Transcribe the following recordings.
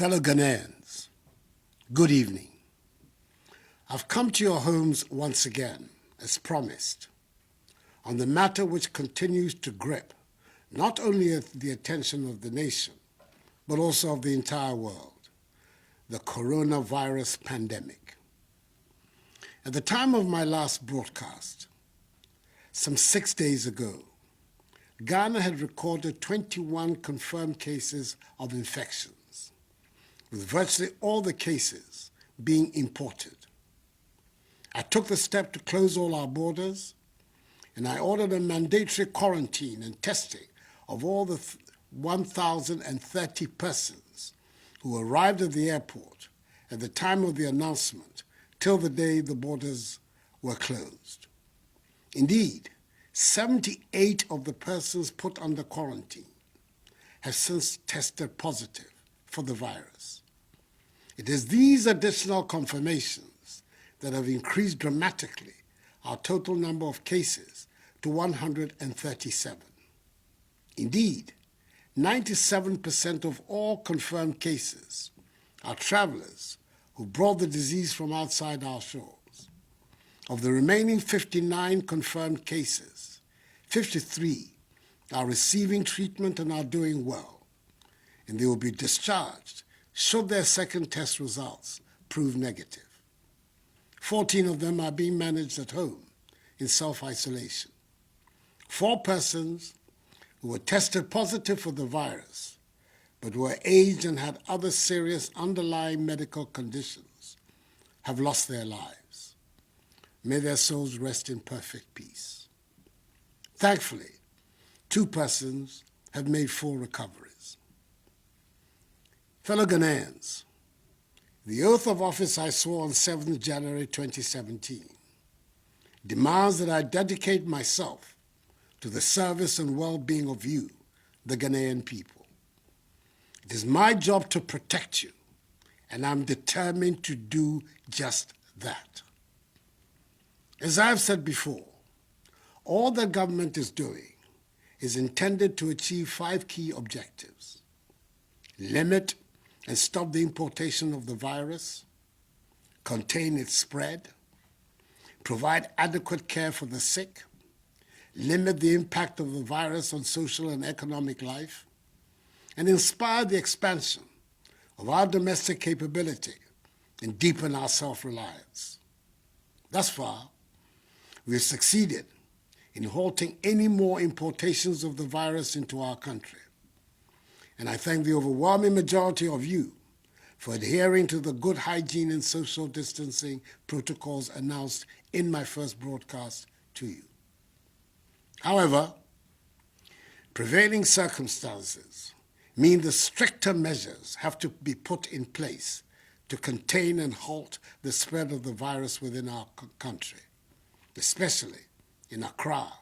Fellow Ghanaians, good evening. I've come to your homes once again, as promised, on the matter which continues to grip not only the attention of the nation, but also of the entire world, the coronavirus pandemic. At the time of my last broadcast, some 6 days ago, Ghana had recorded 21 confirmed cases of infections, with virtually all the cases being imported. I took the step to close all our borders, and I ordered a mandatory quarantine and testing of all the 1,030 persons who arrived at the airport at the time of the announcement till the day the borders were closed. Indeed, 78 of the persons put under quarantine have since tested positive for the virus. It is these additional confirmations that have increased dramatically our total number of cases to 137. Indeed, 97% of all confirmed cases are travelers who brought the disease from outside our shores. Of the remaining 59 confirmed cases, 53 are receiving treatment and are doing well, and they will be discharged should their second test results prove negative. 14 of them are being managed at home in self-isolation. 4 persons who were tested positive for the virus but were aged and had other serious underlying medical conditions have lost their lives. May their souls rest in perfect peace. Thankfully, 2 persons have made full recoveries. Fellow Ghanaians, the oath of office I swore on 7th January 2017 demands that I dedicate myself to the service and well-being of you, the Ghanaian people. It is my job to protect you, and I'm determined to do just that. As I've said before, all the government is doing is intended to achieve 5 key objectives: limit and stop the importation of the virus, contain its spread, provide adequate care for the sick, limit the impact of the virus on social and economic life, and inspire the expansion of our domestic capability and deepen our self-reliance. Thus far, we have succeeded in halting any more importations of the virus into our country. And I thank the overwhelming majority of you for adhering to the good hygiene and social distancing protocols announced in my first broadcast to you. However, prevailing circumstances mean the stricter measures have to be put in place to contain and halt the spread of the virus within our country, especially in Accra,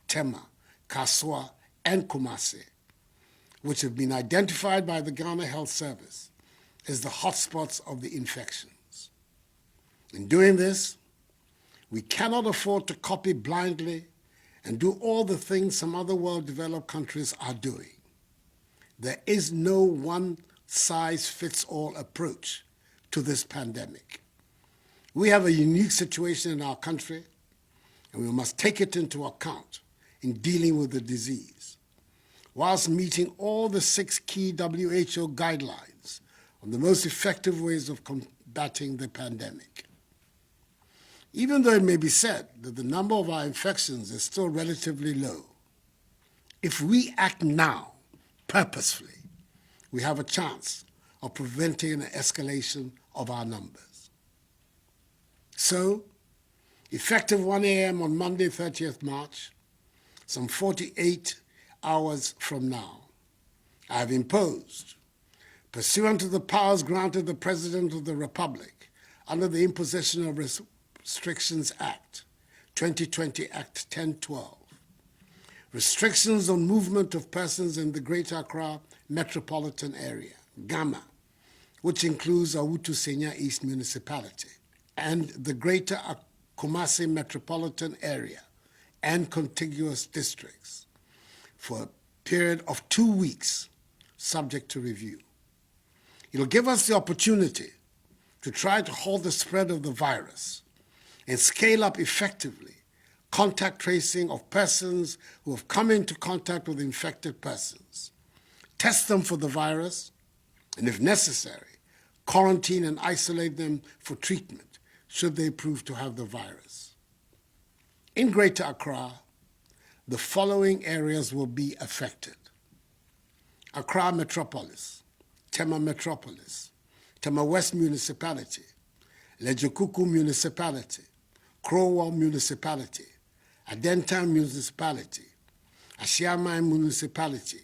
Tema, Kaswa, and Kumasi, which have been identified by the Ghana Health Service as the hotspots of the infections. In doing this, we cannot afford to copy blindly and do all the things some other well-developed countries are doing. There is no one-size-fits-all approach to this pandemic. We have a unique situation in our country, and we must take it into account in dealing with the disease, whilst meeting all the 6 key WHO guidelines on the most effective ways of combating the pandemic. Even though it may be said that the number of our infections is still relatively low, if we act now, purposefully, we have a chance of preventing an escalation of our numbers. So, effective 1 a.m. on Monday, 30th March, some 48 hours from now, I have imposed, pursuant to the powers granted the President of the Republic under the Imposition of Restrictions Act, 2020 Act 1012, restrictions on movement of persons in the Greater Accra metropolitan area, GAMA, which includes Awutu Senya East Municipality, and the Greater Kumasi metropolitan area and contiguous districts for a period of 2 weeks, subject to review. It'll give us the opportunity to try to halt the spread of the virus and scale up effectively contact tracing of persons who have come into contact with infected persons, test them for the virus, and if necessary, quarantine and isolate them for treatment should they prove to have the virus. In Greater Accra, the following areas will be affected: Accra Metropolis, Tema Metropolis, Tema West Municipality, Lejokuku Municipality, Crowell Municipality, Adentan Municipality, Ashiamai Municipality,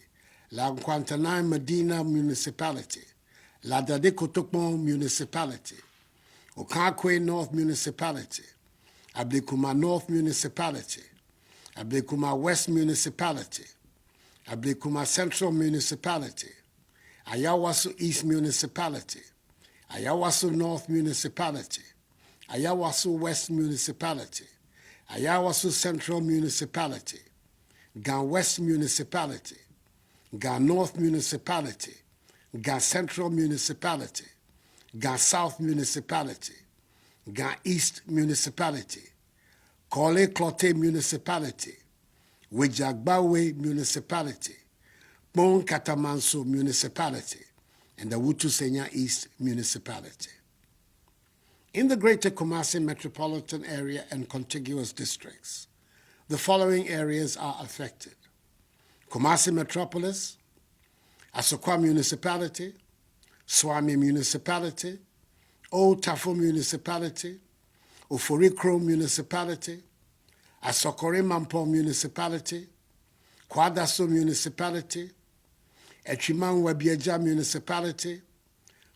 La Nkwantanai Medina Municipality, La Dade Kotokpon Municipality, Okakwe North Municipality, Ablekuma North Municipality, Ablekuma West Municipality, Ablekuma Central Municipality, Ayawaso East Municipality, Ayawaso North Municipality, Ayawaso West Municipality, Ayawaso Central Municipality, Gan West Municipality, Gan North Municipality, Gan Central Municipality, Gan South Municipality, Gan East Municipality, Kole Klote Municipality, Wejagbawe Municipality, Bon Katamanso Municipality, and the Wutusenya East Municipality. In the Greater Kumasi Metropolitan Area and contiguous districts, the following areas are affected: Kumasi Metropolis, Asokwa Municipality, Swami Municipality, Old Tafo Municipality, Oforikro Municipality, Asokore Mampo Municipality, Kwadaso Municipality, Echiman Webieja Municipality,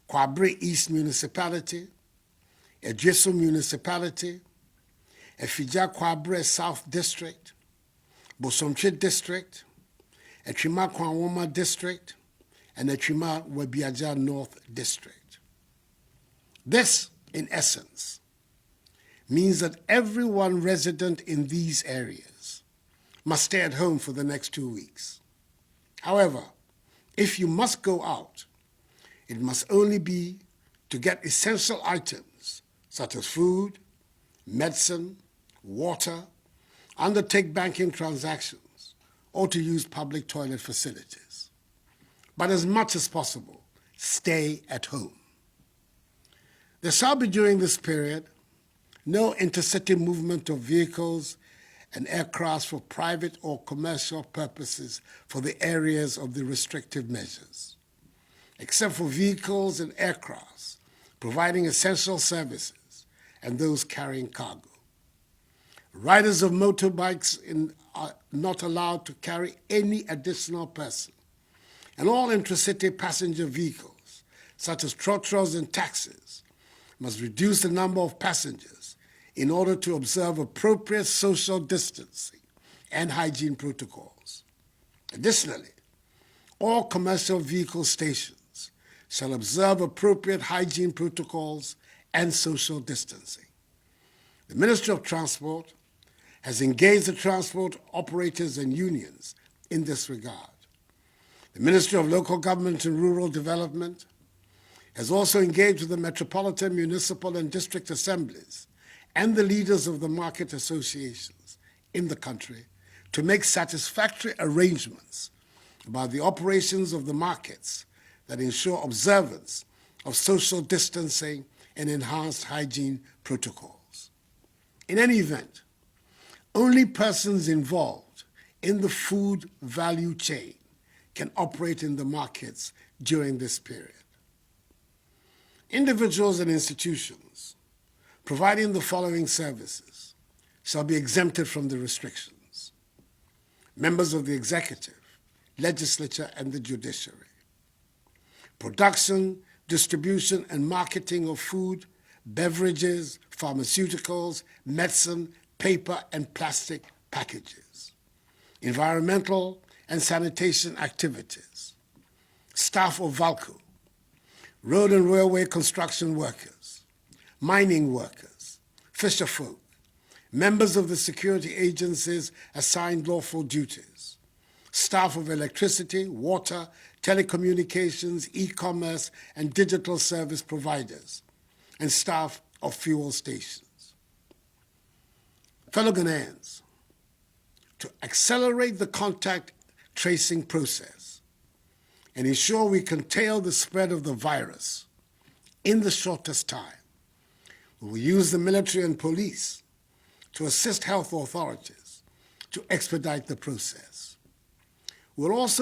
Kwabre East Municipality, Ejeso Municipality, Efija Kwabre South District, Bosomche District, Echima Kwanwoma District, and Echima Webiaja North District. This, in essence, means that everyone resident in these areas must stay at home for the next 2 weeks. However, if you must go out, it must only be to get essential items such as food, medicine, water, undertake banking transactions, or to use public toilet facilities. But as much as possible, stay at home. There shall be during this period no intercity movement of vehicles and aircraft for private or commercial purposes for the areas of the restrictive measures, except for vehicles and aircrafts providing essential services and those carrying cargo. Riders of motorbikes are not allowed to carry any additional person, and all intracity passenger vehicles, such as trotros and taxis, must reduce the number of passengers in order to observe appropriate social distancing and hygiene protocols. Additionally, all commercial vehicle stations shall observe appropriate hygiene protocols and social distancing. The Ministry of Transport has engaged the transport operators and unions in this regard. The Ministry of Local Government and Rural Development has also engaged with the metropolitan, municipal, and district assemblies and the leaders of the market associations in the country to make satisfactory arrangements about the operations of the markets that ensure observance of social distancing and enhanced hygiene protocols. In any event, only persons involved in the food value chain can operate in the markets during this period. Individuals and institutions providing the following services shall be exempted from the restrictions: members of the executive, legislature, and the judiciary; production, distribution, and marketing of food, beverages, pharmaceuticals, medicine, paper, and plastic packages; environmental and sanitation activities; staff of VALCO; road and railway construction workers; mining workers; fisherfolk; members of the security agencies assigned lawful duties; staff of electricity, water, telecommunications, e-commerce, and digital service providers, and staff of fuel stations. Fellow Ghanaians, to accelerate the contact tracing process and ensure we curtail the spread of the virus in the shortest time, we will use the military and police to assist health authorities to expedite the process. We'll also